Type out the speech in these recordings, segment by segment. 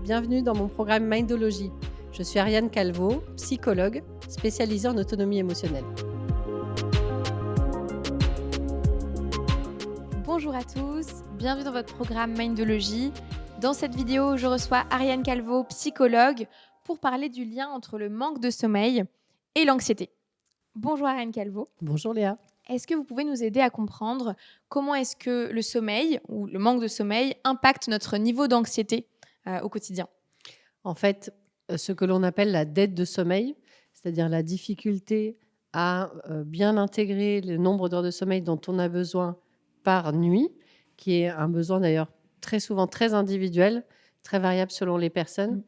bienvenue dans mon programme Mindology. Je suis Ariane Calvo, psychologue spécialisée en autonomie émotionnelle. Bonjour à tous, bienvenue dans votre programme Mindology. Dans cette vidéo, je reçois Ariane Calvo, psychologue, pour parler du lien entre le manque de sommeil et l'anxiété. Bonjour Ariane Calvo. Bonjour Léa. Est-ce que vous pouvez nous aider à comprendre comment est-ce que le sommeil ou le manque de sommeil impacte notre niveau d'anxiété au quotidien ? En fait, ce que l'on appelle la dette de sommeil, c'est-à-dire la difficulté à bien intégrer le nombre d'heures de sommeil dont on a besoin par nuit, qui est un besoin d'ailleurs très souvent très individuel, très variable selon les personnes,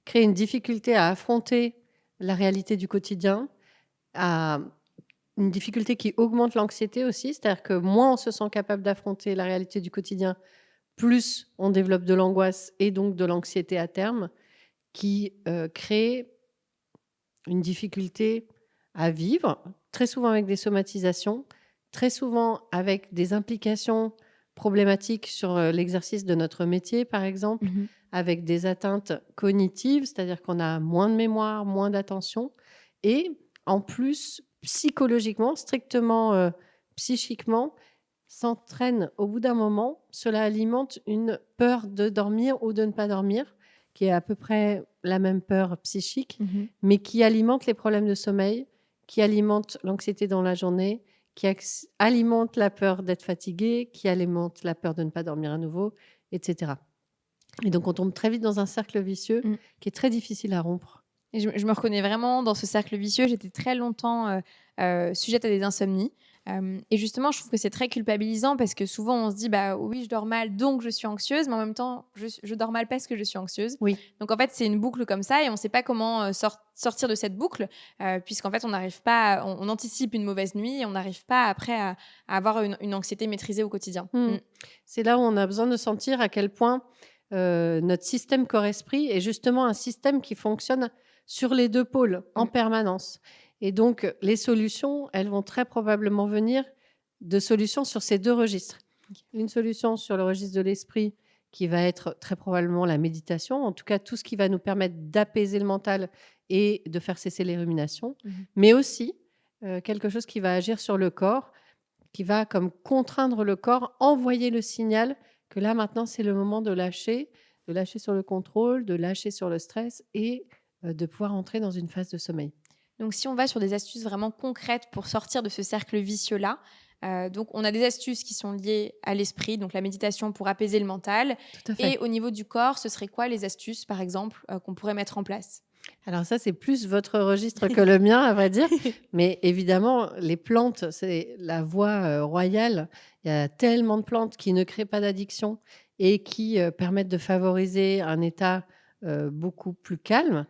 crée une difficulté à affronter la réalité du quotidien, à une difficulté qui augmente l'anxiété aussi, c'est-à-dire que moins on se sent capable d'affronter la réalité du quotidien, plus on développe de l'angoisse et donc de l'anxiété à terme, qui crée une difficulté à vivre, très souvent avec des somatisations, très souvent avec des implications problématiques sur l'exercice de notre métier, par exemple, avec des atteintes cognitives, c'est-à-dire qu'on a moins de mémoire, moins d'attention, et en plus, psychologiquement, strictement psychiquement, s'entraîne au bout d'un moment, cela alimente une peur de dormir ou de ne pas dormir, qui est à peu près la même peur psychique, mais qui alimente les problèmes de sommeil, qui alimente l'anxiété dans la journée, qui alimente la peur d'être fatigué, qui alimente la peur de ne pas dormir à nouveau, etc. Et donc, on tombe très vite dans un cercle vicieux qui est très difficile à rompre. Et je me reconnais vraiment dans ce cercle vicieux. J'étais très longtemps sujette à des insomnies. Et justement, je trouve que c'est très culpabilisant parce que souvent, on se dit bah oui, je dors mal, donc je suis anxieuse, mais en même temps, je dors mal parce que je suis anxieuse. Oui. Donc en fait, c'est une boucle comme ça et on ne sait pas comment sortir de cette boucle puisqu'en fait, on n'arrive pas, on anticipe une mauvaise nuit et on n'arrive pas après à avoir une anxiété maîtrisée au quotidien. C'est là où on a besoin de sentir à quel point notre système corps-esprit est justement un système qui fonctionne sur les deux pôles en permanence. Et donc, les solutions, elles vont très probablement venir de solutions sur ces deux registres. Une solution sur le registre de l'esprit qui va être très probablement la méditation, en tout cas tout ce qui va nous permettre d'apaiser le mental et de faire cesser les ruminations, mais aussi quelque chose qui va agir sur le corps, qui va comme contraindre le corps, envoyer le signal que là maintenant c'est le moment de lâcher sur le contrôle, de lâcher sur le stress et de pouvoir entrer dans une phase de sommeil. Donc, si on va sur des astuces vraiment concrètes pour sortir de ce cercle vicieux-là, donc on a des astuces qui sont liées à l'esprit, donc la méditation pour apaiser le mental. Tout à fait. Et au niveau du corps, ce serait quoi les astuces, par exemple, qu'on pourrait mettre en place ? Alors ça, c'est plus votre registre que le mien, à vrai dire. Mais évidemment, les plantes, c'est la voie royale. Il y a tellement de plantes qui ne créent pas d'addiction et qui permettent de favoriser un état beaucoup plus calme.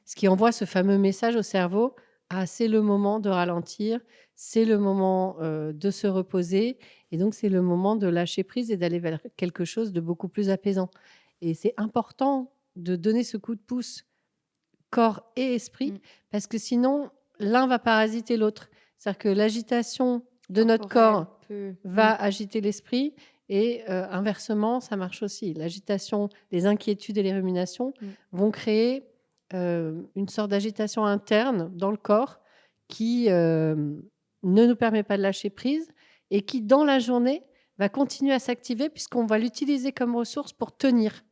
Ce qui envoie ce fameux message au cerveau, ah, c'est le moment de ralentir, c'est le moment de se reposer, et donc c'est le moment de lâcher prise et d'aller vers quelque chose de beaucoup plus apaisant. Et c'est important de donner ce coup de pouce corps et esprit, parce que sinon, l'un va parasiter l'autre. C'est-à-dire que l'agitation de notre corps va agiter l'esprit, et inversement, ça marche aussi. L'agitation, les inquiétudes et les ruminations vont créer une sorte d'agitation interne dans le corps qui ne nous permet pas de lâcher prise et qui, dans la journée, va continuer à s'activer puisqu'on va l'utiliser comme ressource pour tenir.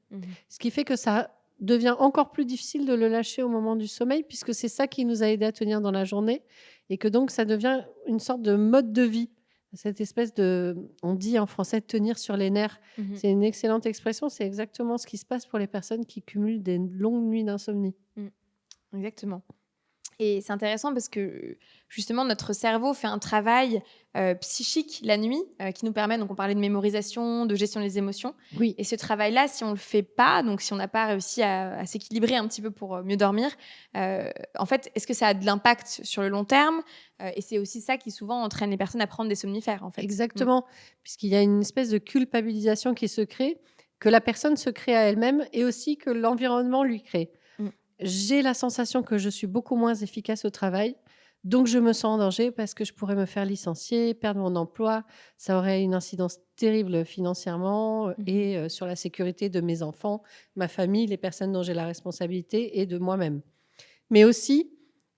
Ce qui fait que ça devient encore plus difficile de le lâcher au moment du sommeil puisque c'est ça qui nous a aidé à tenir dans la journée et que donc ça devient une sorte de mode de vie. Cette espèce de, on dit en français, tenir sur les nerfs. C'est une excellente expression. C'est exactement ce qui se passe pour les personnes qui cumulent des longues nuits d'insomnie. Exactement. Et c'est intéressant parce que justement, notre cerveau fait un travail psychique la nuit qui nous permet, donc on parlait de mémorisation, de gestion des émotions. Oui. Et ce travail-là, si on ne le fait pas, donc si on n'a pas réussi à s'équilibrer un petit peu pour mieux dormir, en fait, est-ce que ça a de l'impact sur le long terme ? Et c'est aussi ça qui souvent entraîne les personnes à prendre des somnifères, en fait. Exactement, puisqu'il y a une espèce de culpabilisation qui se crée, que la personne se crée à elle-même et aussi que l'environnement lui crée. J'ai la sensation que je suis beaucoup moins efficace au travail, Donc je me sens en danger parce que je pourrais me faire licencier, perdre mon emploi. Ça aurait une incidence terrible financièrement, Mmh. et sur la sécurité de mes enfants, ma famille, les personnes dont j'ai la responsabilité et de moi-même. Mais aussi,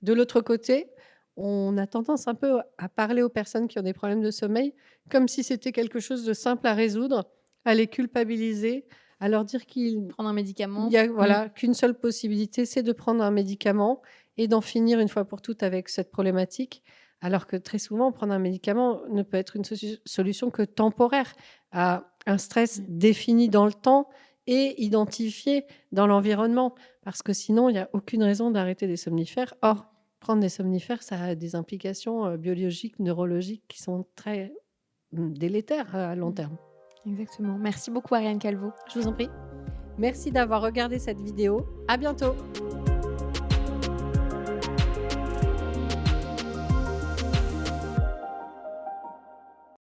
de l'autre côté, on a tendance un peu à parler aux personnes qui ont des problèmes de sommeil comme si c'était quelque chose de simple à résoudre, à les culpabiliser, à leur dire qu'il Prendre un il médicament. y a Mmh. voilà, qu'une seule possibilité, c'est de prendre un médicament et d'en finir une fois pour toutes avec cette problématique. Alors que très souvent, prendre un médicament ne peut être une solution que temporaire à un stress Mmh. défini dans le temps et identifié dans l'environnement. Parce que sinon, il y a aucune raison d'arrêter des somnifères. Mmh. Or, prendre des somnifères, ça a des implications, biologiques, neurologiques qui sont très, délétères à long Mmh. terme. Exactement. Merci beaucoup Ariane Calvo. Je vous en prie. Merci d'avoir regardé cette vidéo. À bientôt.